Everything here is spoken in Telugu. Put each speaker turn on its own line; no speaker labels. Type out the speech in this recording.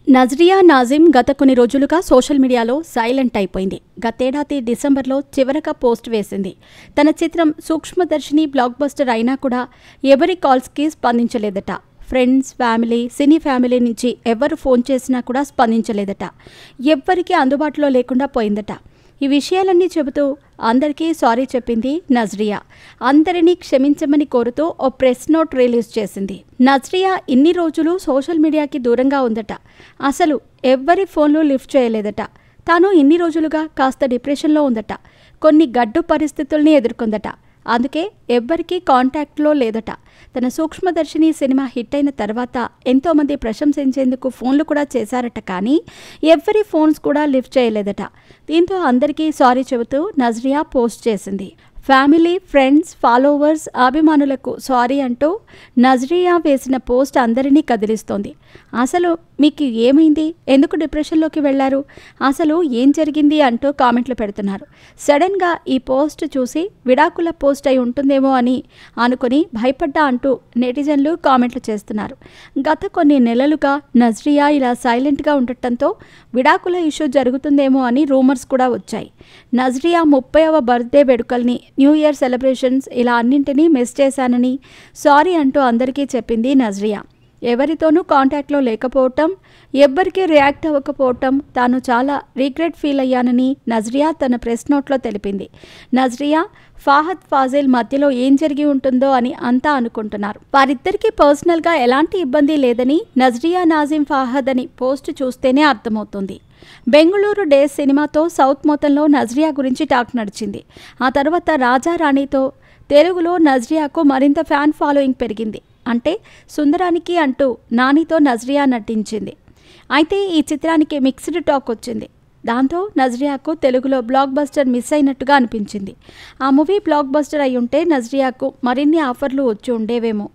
నజ్రియా నాజిం గత కొన్ని రోజులుగా సోషల్ మీడియాలో సైలెంట్ అయిపోయింది. గతేడాది డిసెంబర్లో చివరగా పోస్ట్ వేసింది. తన చిత్రం సూక్ష్మదర్శిని బ్లాక్ బస్టర్ అయినా కూడా ఎవరి కాల్స్కి స్పందించలేదట. ఫ్రెండ్స్, ఫ్యామిలీ, సినీ ఫ్యామిలీ నుంచి ఎవరు ఫోన్ చేసినా కూడా స్పందించలేదట. ఎవ్వరికీ అందుబాటులో లేకుండా పోయిందట. ఈ విషయాలన్నీ చెబుతూ అందరికీ సారీ చెప్పింది నజ్రియా. అందరినీ క్షమించమని కోరుతూ ఓ ప్రెస్ నోట్ రిలీజ్ చేసింది. నజ్రియా ఇన్ని రోజులు సోషల్ మీడియాకి దూరంగా ఉందట. అసలు ఎవ్వరి ఫోన్లు లిఫ్ట్ చేయలేదట. తాను ఇన్ని రోజులుగా కాస్త డిప్రెషన్లో ఉందట. కొన్ని గడ్డు పరిస్థితుల్ని ఎదుర్కొందట. అందుకే ఎవ్వరికీ కాంటాక్ట్లో లేదట. తన సూక్ష్మదర్శిని సినిమా హిట్ అయిన తర్వాత ఎంతోమంది ప్రశంసించేందుకు ఫోన్లు కూడా చేశారట. కానీ ఎవ్వరి ఫోన్స్ కూడా లిఫ్ట్ చేయలేదట. దీంతో అందరికీ సారీ చెబుతూ నజ్రియా పోస్ట్ చేసింది. ఫ్యామిలీ, ఫ్రెండ్స్, ఫాలోవర్స్, అభిమానులకు సారీ అంటూ నజ్రియా వేసిన పోస్ట్ అందరినీ కదిలిస్తోంది. అసలు మీకు ఏమైంది? ఎందుకు డిప్రెషన్లోకి వెళ్లారు? అసలు ఏం జరిగింది అంటూ కామెంట్లు పెడుతున్నారు. సడన్గా ఈ పోస్ట్ చూసి విడాకుల పోస్ట్ అయి ఉంటుందేమో అని అనుకుని భయపడ్డా అంటూ నెటిజన్లు కామెంట్లు చేస్తున్నారు. గత కొన్ని నెలలుగా నజ్రియా ఇలా సైలెంట్గా ఉండటంతో విడాకుల ఇష్యూ జరుగుతుందేమో అని రూమర్స్ కూడా వచ్చాయి. నజ్రియా 30వ బర్త్డే వేడుకల్ని, న్యూ ఇయర్ సెలబ్రేషన్స్ ఇలా అన్నింటినీ మిస్ చేశానని సారీ అంటూ అందరికీ చెప్పింది నజ్రియా. ఎవరితోనూ కాంటాక్ట్లో లేకపోవటం, ఎవ్వరికీ రియాక్ట్ అవ్వకపోవటం తాను చాలా రిగ్రెట్ ఫీల్ అయ్యానని నజ్రియా తన ప్రెస్ నోట్లో తెలిపింది. నజ్రియా, ఫాహద్ ఫాజిల్ మధ్యలో ఏం జరిగి ఉంటుందో అని అంతా అనుకుంటున్నారు. వారిద్దరికీ పర్సనల్గా ఎలాంటి ఇబ్బంది లేదని నజ్రియా నాజిం ఫాహద్ అని పోస్ట్ చూస్తేనే అర్థమవుతుంది. బెంగళూరు డేస్ సినిమాతో సౌత్ మొత్తంలో నజ్రియా గురించి టాక్ నడిచింది. ఆ తర్వాత రాజారాణితో తెలుగులో నజ్రియాకు మరింత ఫ్యాన్ ఫాలోయింగ్ పెరిగింది. అంటే సుందరానికి అంటూ నానితో నజ్రియా నటించింది. అయితే ఈ చిత్రానికి మిక్స్డ్ టాక్ వచ్చింది. దాంతో నజ్రియాకు తెలుగులో బ్లాక్ బస్టర్ మిస్ అయినట్టుగా అనిపించింది. ఆ మూవీ బ్లాక్ బస్టర్ అయి ఉంటే నజ్రియాకు మరిన్ని ఆఫర్లు వచ్చి ఉండేవేమో.